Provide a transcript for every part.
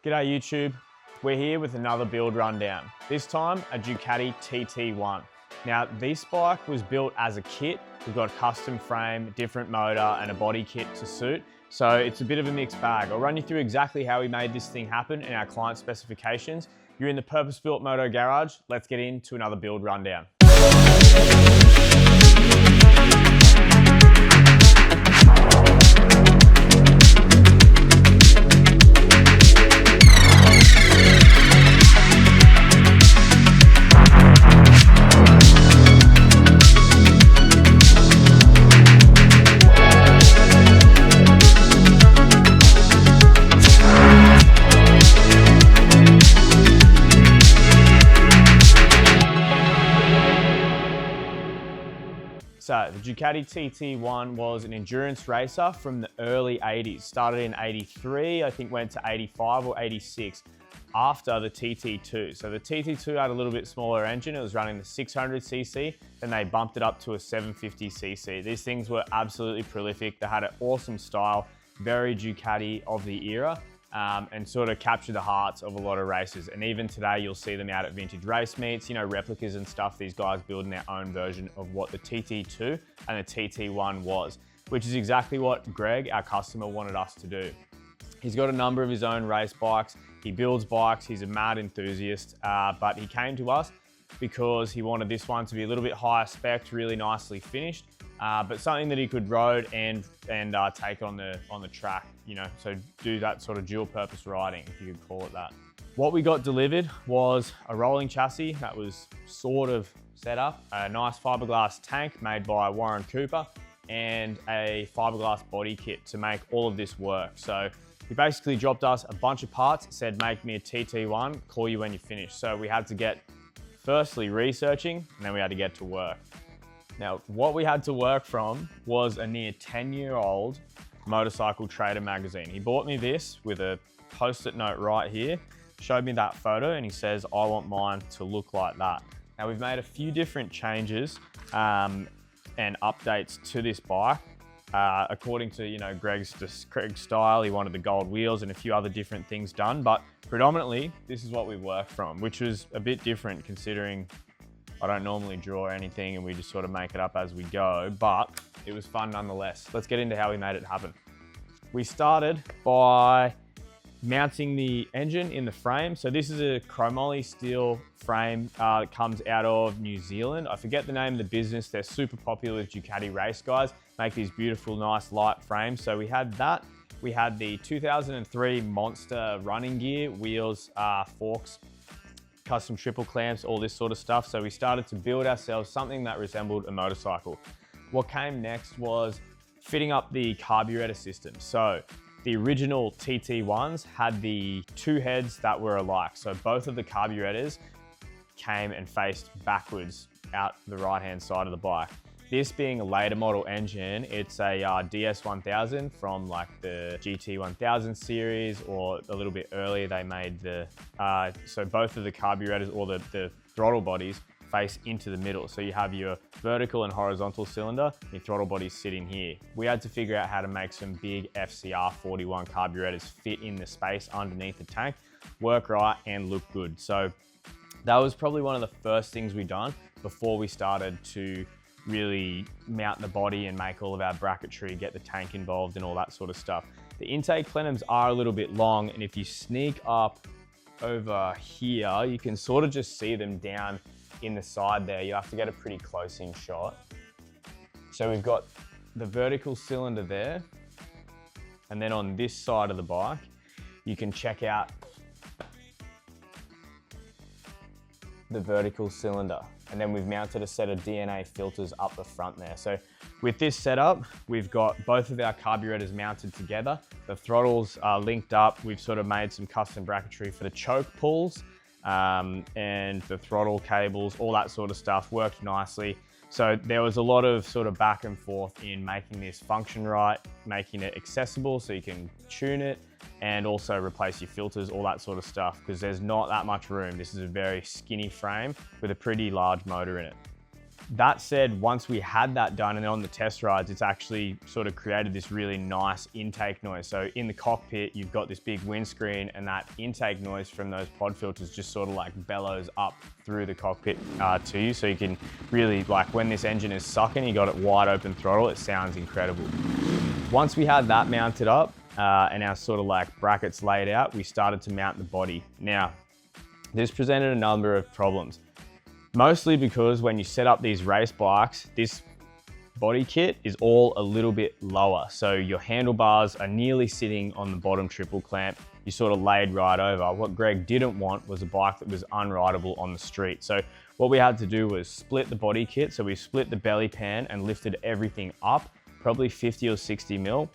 G'day YouTube, we're here with another build rundown. This time a Ducati TT1. Now this bike was built as a kit. We've got a custom frame, different motor and a body kit to suit. So it's a bit of a mixed bag. I'll run you through exactly how we made this thing happen and our client specifications. You're in the purpose-built Moto garage. Let's get into another build rundown. So the Ducati TT1 was an endurance racer from the early 80s. Started in 83, I think went to 85 or 86 after the TT2. So the TT2 had a little bit smaller engine. It was running the 600cc, then they bumped it up to a 750cc. These things were absolutely prolific. They had an awesome style, very Ducati of the era. And sort of capture the hearts of a lot of racers. And even today, you'll see them out at vintage race meets, you know, replicas and stuff. These guys building their own version of what the TT2 and the TT1 was, which is exactly what Greg, our customer, wanted us to do. He's got a number of his own race bikes. He builds bikes. He's a mad enthusiast, but he came to us because he wanted this one to be a little bit higher spec, really nicely finished, but something that he could road and take on the track, you know, so do that sort of dual purpose riding, if you could call it that. What we got delivered was a rolling chassis that was sort of set up, a nice fiberglass tank made by Warren Cooper, and a fiberglass body kit to make all of this work. So he basically dropped us a bunch of parts, said, make me a TT1, call you when you finish. So we had to get, firstly researching, and then we had to get to work. Now, what we had to work from was a near 10-year-old Motorcycle Trader magazine. He bought me this with a post-it note right here, showed me that photo, and he says, I want mine to look like that. Now, we've made a few different changes and updates to this bike. According to, you know, Greg's style, he wanted the gold wheels and a few other different things done, but predominantly, this is what we worked from, which was a bit different considering I don't normally draw anything and we just sort of make it up as we go, but it was fun nonetheless. Let's get into how we made it happen. We started by mounting the engine in the frame. So this is a chromoly steel frame that comes out of New Zealand. I forget the name of the business. They're super popular with Ducati race guys, make these beautiful, nice light frames. So we had that. We had the 2003 Monster running gear, wheels, forks, custom triple clamps, all this sort of stuff. So we started to build ourselves something that resembled a motorcycle. What came next was fitting up the carburetor system. So the original TT1s had the two heads that were alike. So both of the carburetors came and faced backwards out the right-hand side of the bike. This being a later model engine, it's a DS1000 from like the GT1000 series, or a little bit earlier they made the, so both of the carburetors or the throttle bodies face into the middle. So you have your vertical and horizontal cylinder, your throttle bodies sitting here. We had to figure out how to make some big FCR 41 carburetors fit in the space underneath the tank, work right and look good. So that was probably one of the first things we done before we started to really mount the body and make all of our bracketry, get the tank involved and all that sort of stuff. The intake plenums are a little bit long, and if you sneak up over here, you can sort of just see them down in the side there. You have to get a pretty close-in shot. So we've got the vertical cylinder there, and then on this side of the bike, you can check out the vertical cylinder. And then we've mounted a set of DNA filters up the front there. So with this setup, we've got both of our carburetors mounted together. The throttles are linked up. We've sort of made some custom bracketry for the choke pulls and the throttle cables, all that sort of stuff worked nicely. So there was a lot of sort of back and forth in making this function right, making it accessible so you can tune it, and also replace your filters, all that sort of stuff, because there's not that much room. This is a very skinny frame with a pretty large motor in it. That said, once we had that done and then on the test rides, it's actually sort of created this really nice intake noise. So in the cockpit, you've got this big windscreen and that intake noise from those pod filters just sort of like bellows up through the cockpit to you. So you can really, like when this engine is sucking, you got it wide open throttle, it sounds incredible. Once we had that mounted up and our sort of like brackets laid out, we started to mount the body. Now, this presented a number of problems. Mostly because when you set up these race bikes, this body kit is all a little bit lower. So your handlebars are nearly sitting on the bottom triple clamp. You sort of laid right over. What Greg didn't want was a bike that was unrideable on the street. So what we had to do was split the body kit. So we split the belly pan and lifted everything up, probably 50 or 60 mil,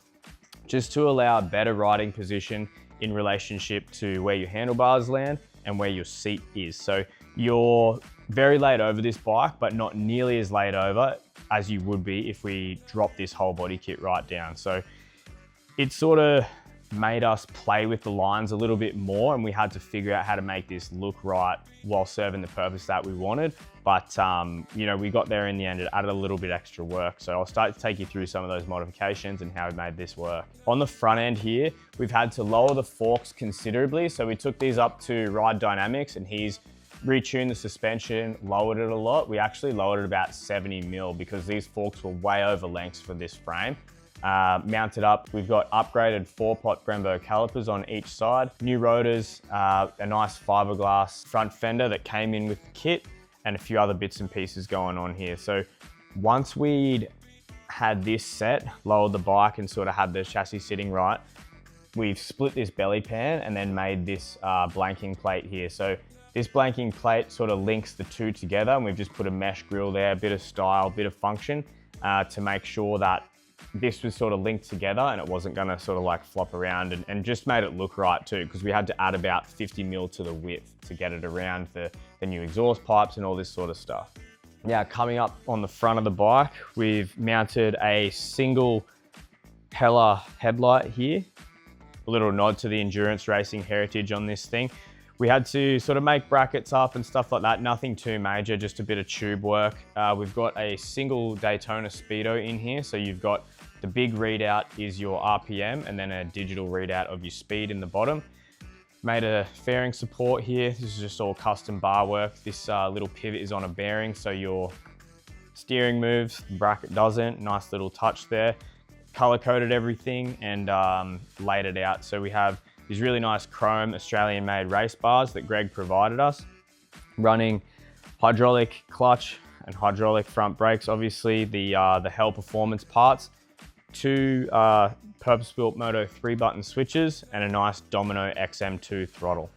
just to allow a better riding position in relationship to where your handlebars land and where your seat is. So you're very laid over this bike, but not nearly as laid over as you would be if we dropped this whole body kit right down. So it sort of made us play with the lines a little bit more, and we had to figure out how to make this look right while serving the purpose that we wanted. But you know, we got there in the end. It added a little bit extra work. So I'll start to take you through some of those modifications and how we made this work. On the front end here, we've had to lower the forks considerably. So we took these up to Ride Dynamics and he's retuned the suspension, lowered it a lot. We actually lowered it about 70 mil because these forks were way over lengths for this frame. Mounted up, we've got upgraded 4-pot Brembo calipers on each side, new rotors, a nice fiberglass front fender that came in with the kit, and a few other bits and pieces going on here. So once we'd had this set, lowered the bike and sort of had the chassis sitting right, we've split this belly pan and then made this blanking plate here. So this blanking plate sort of links the two together, and we've just put a mesh grille there, a bit of style, bit of function to make sure that this was sort of linked together and it wasn't gonna sort of like flop around, and just made it look right too, because we had to add about 50 mil to the width to get it around the new exhaust pipes and all this sort of stuff. Now coming up on the front of the bike, we've mounted a single Hella headlight here, a little nod to the endurance racing heritage on this thing. We had to sort of make brackets up and stuff like that, nothing too major, just a bit of tube work. We've got a single Daytona Speedo in here, so you've got the big readout is your RPM and then a digital readout of your speed in the bottom. Made a fairing support here. This is just all custom bar work. This little pivot is on a bearing, so your steering moves, the bracket doesn't. Nice little touch there. Color coded everything and laid it out. So we have these really nice chrome Australian made race bars that Greg provided us, running hydraulic clutch and hydraulic front brakes, obviously the Hell Performance parts, two purpose-built Moto 3-button switches and a nice Domino XM2 throttle.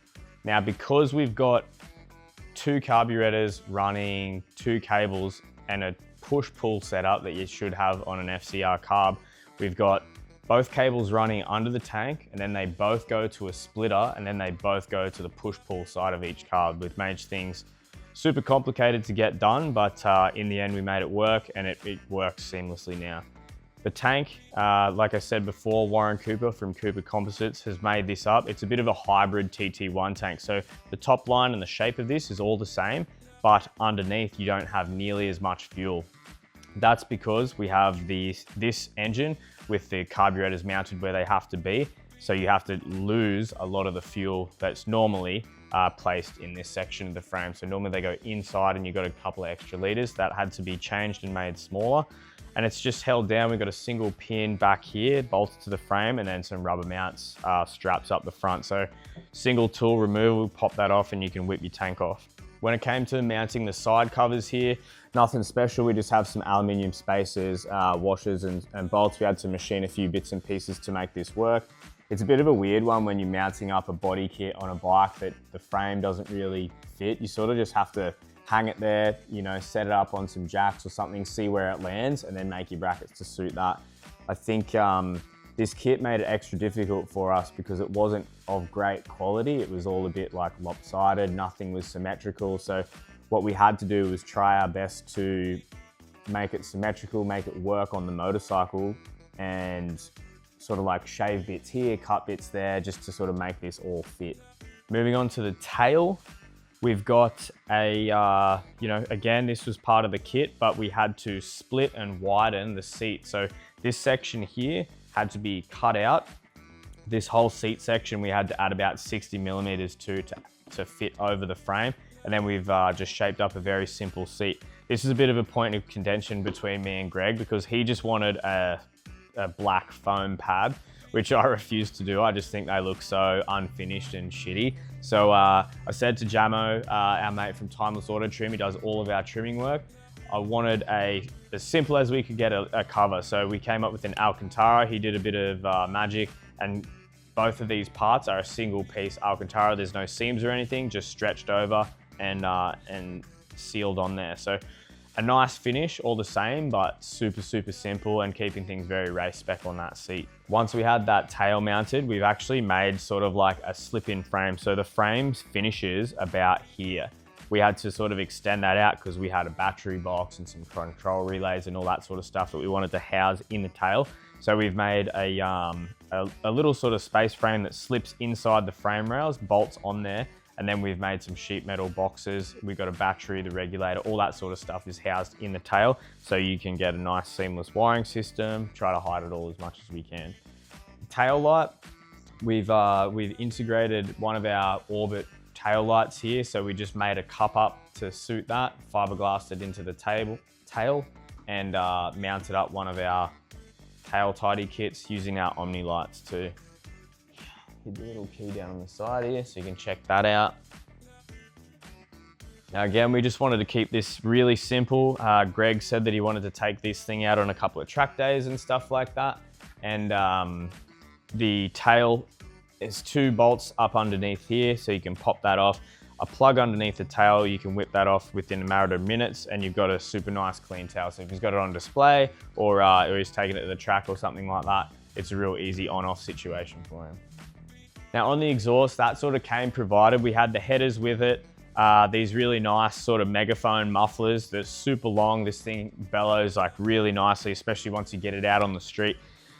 Now, because we've got two carburetors running two cables and a push-pull setup that you should have on an FCR carb, we've got both cables running under the tank, and then they both go to a splitter, and then they both go to the push-pull side of each carb, which makes things super complicated to get done, but in the end we made it work, and it works seamlessly now. The tank, like I said before, Warren Cooper from Cooper Composites has made this up. It's a bit of a hybrid TT1 tank. So the top line and the shape of this is all the same, but underneath you don't have nearly as much fuel. That's because we have this engine with the carburetors mounted where they have to be. So you have to lose a lot of the fuel that's normally placed in this section of the frame. So normally they go inside and you've got a couple of extra liters. That had to be changed and made smaller. And it's just held down. We've got a single pin back here, bolted to the frame, and then some rubber mounts, straps up the front. So single tool removal, pop that off and you can whip your tank off. When it came to mounting the side covers here, nothing special. We just have some aluminium spacers, washers and bolts. We had to machine a few bits and pieces to make this work. It's a bit of a weird one when you're mounting up a body kit on a bike that the frame doesn't really fit. You sort of just have to hang it there, you know, set it up on some jacks or something, see where it lands, and then make your brackets to suit that. I think this kit made it extra difficult for us because it wasn't of great quality. It was all a bit like lopsided, nothing was symmetrical. So what we had to do was try our best to make it symmetrical, make it work on the motorcycle, and sort of like shave bits here, cut bits there, just to sort of make this all fit. Moving on to the tail. We've got a, you know, again, this was part of the kit, but we had to split and widen the seat. So this section here had to be cut out. This whole seat section, we had to add about 60 millimeters to fit over the frame. And then we've just shaped up a very simple seat. This is a bit of a point of contention between me and Greg because he just wanted a black foam pad, which I refused to do. I just think they look so unfinished and shitty. So I said to Jamo, our mate from Timeless Auto Trim, he does all of our trimming work, I wanted as simple as we could get a cover. So we came up with an Alcantara. He did a bit of magic, and both of these parts are a single piece Alcantara. There's no seams or anything, just stretched over and sealed on there. So a nice finish all the same, but super, super simple and keeping things very race spec on that seat. Once we had that tail mounted, we've actually made sort of like a slip-in frame. So the frame finishes about here. We had to sort of extend that out because we had a battery box and some control relays and all that sort of stuff that we wanted to house in the tail. So we've made a little sort of space frame that slips inside the frame rails, bolts on there, and then we've made some sheet metal boxes. We've got a battery, the regulator, all that sort of stuff is housed in the tail. So you can get a nice seamless wiring system, try to hide it all as much as we can. The tail light, we've integrated one of our Orbit tail lights here. So we just made a cup up to suit that, fiberglassed it into the tail and mounted up one of our tail tidy kits using our Omni lights too. Hit the little key down on the side here so you can check that out. Now again, we just wanted to keep this really simple. Greg said that he wanted to take this thing out on a couple of track days and stuff like that. And the tail is 2 bolts up underneath here, so you can pop that off. A plug underneath the tail, you can whip that off within a matter of minutes and you've got a super nice clean tail. So if he's got it on display or he's taking it to the track or something like that, it's a real easy on-off situation for him. Now on the exhaust, that sort of came provided. We had the headers with it, these really nice sort of megaphone mufflers. They're super long. This thing bellows like really nicely, especially once you get it out on the street.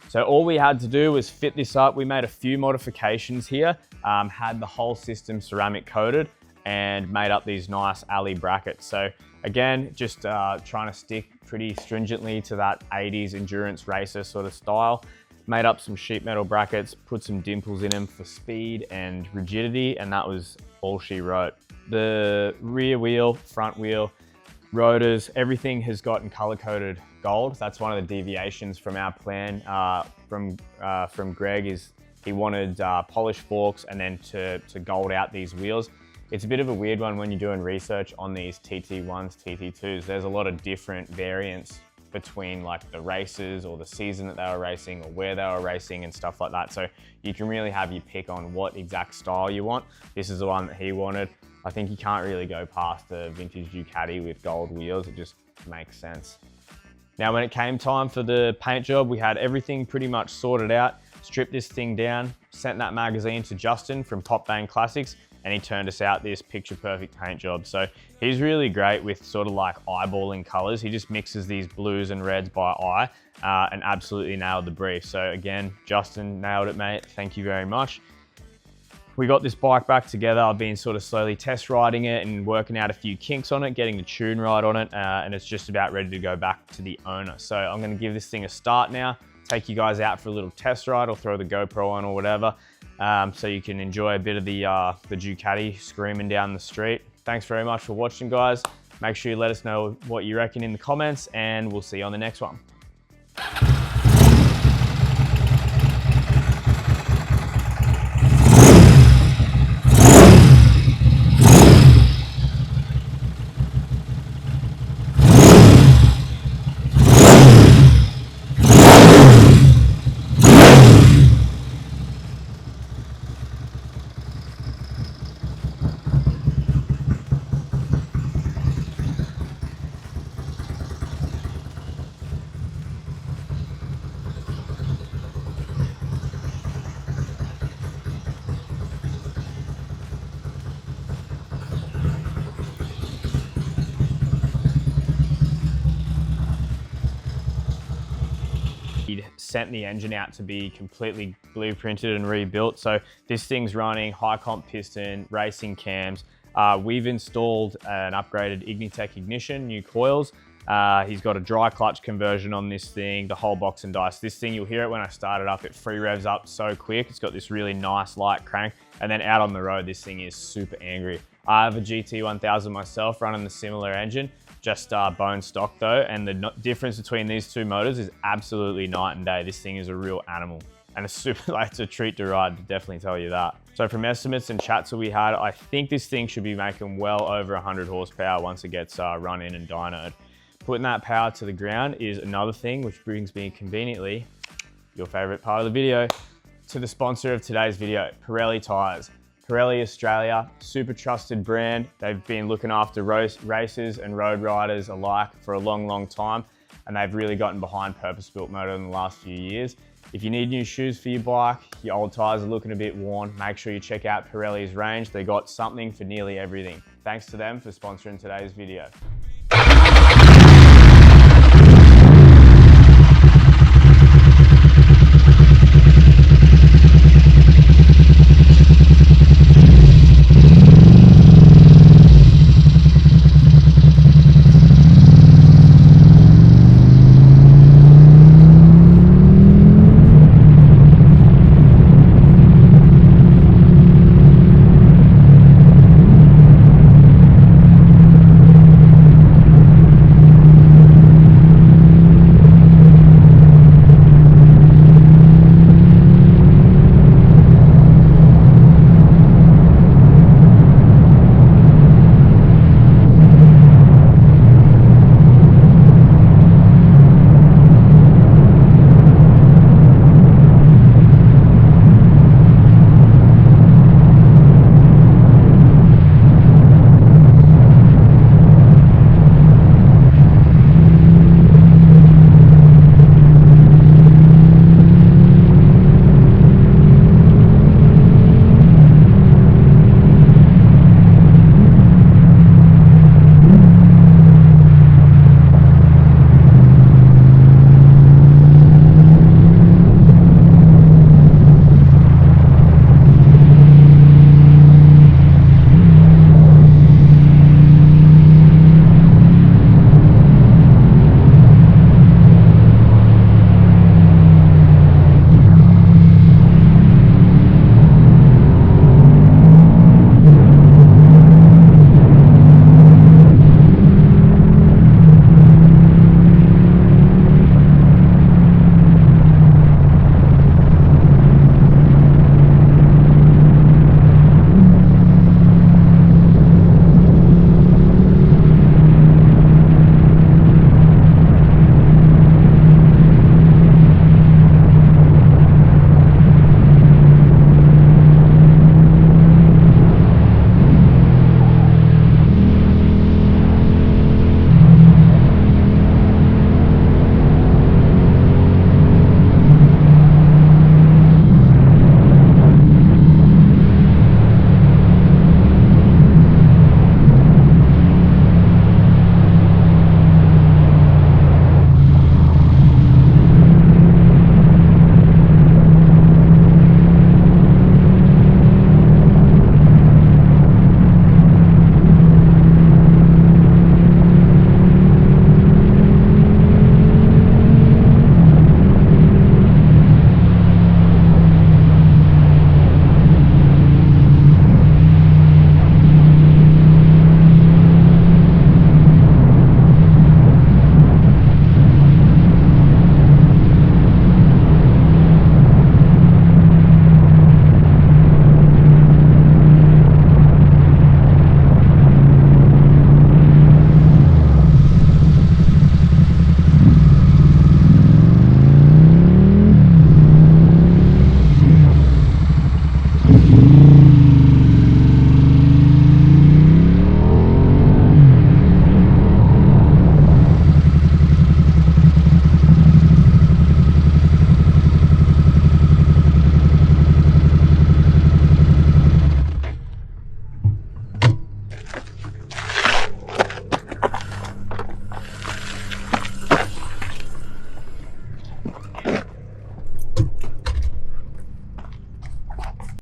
So all we had to do was fit this up. We made a few modifications here, had the whole system ceramic coated and made up these nice alley brackets. So again, just trying to stick pretty stringently to that 80s endurance racer sort of style. Made up some sheet metal brackets, put some dimples in them for speed and rigidity, and that was all she wrote. The rear wheel, front wheel, rotors, everything has gotten color-coded gold. That's one of the deviations from our plan from Greg is he wanted polished forks and then to gold out these wheels. It's a bit of a weird one when you're doing research on these TT1s, TT2s. There's a lot of different variants between like the races or the season that they were racing or where they were racing and stuff like that. So you can really have your pick on what exact style you want. This is the one that he wanted. I think you can't really go past the vintage Ducati with gold wheels. It just makes sense. Now, when it came time for the paint job, we had everything pretty much sorted out, stripped this thing down, sent that magazine to Justin from Top Bang Classics, and he turned us out this picture perfect paint job. So he's really great with sort of like eyeballing colors. He just mixes these blues and reds by eye and absolutely nailed the brief. So again, Justin, nailed it, mate. Thank you very much. We got this bike back together. I've been sort of slowly test riding it and working out a few kinks on it, getting the tune right on it, and it's just about ready to go back to the owner. So I'm gonna give this thing a start now, take you guys out for a little test ride or throw the GoPro on or whatever, so you can enjoy a bit of the Ducati screaming down the street. Thanks very much for watching, guys. Make sure you let us know what you reckon in the comments, and we'll see you on the next one. He'd sent the engine out to be completely blueprinted and rebuilt. So this thing's running high comp piston, racing cams, We've installed an upgraded Ignitec ignition, new coils. He's got a dry clutch conversion on this thing, the whole box and dice. This thing, you'll hear it when I start it up, it free revs up so quick. It's got this really nice light crank, and then out on the road, this thing is super angry. I have a GT1000 myself running the similar engine, just bone stock though, and the difference between these two motors is absolutely night and day. This thing is a real animal, and it's super, it's a treat to ride, to definitely tell you that. So from estimates and chats that we had, I think this thing should be making well over 100 horsepower once it gets run in and dynoed. Putting that power to the ground is another thing, which brings me conveniently, your favorite part of the video, to the sponsor of today's video, Pirelli Tires. Pirelli Australia, super trusted brand. They've been looking after racers and road riders alike for a long, long time, and they've really gotten behind purpose-built moto in the last few years. If you need new shoes for your bike, your old tires are looking a bit worn, make sure you check out Pirelli's range. They got something for nearly everything. Thanks to them for sponsoring today's video.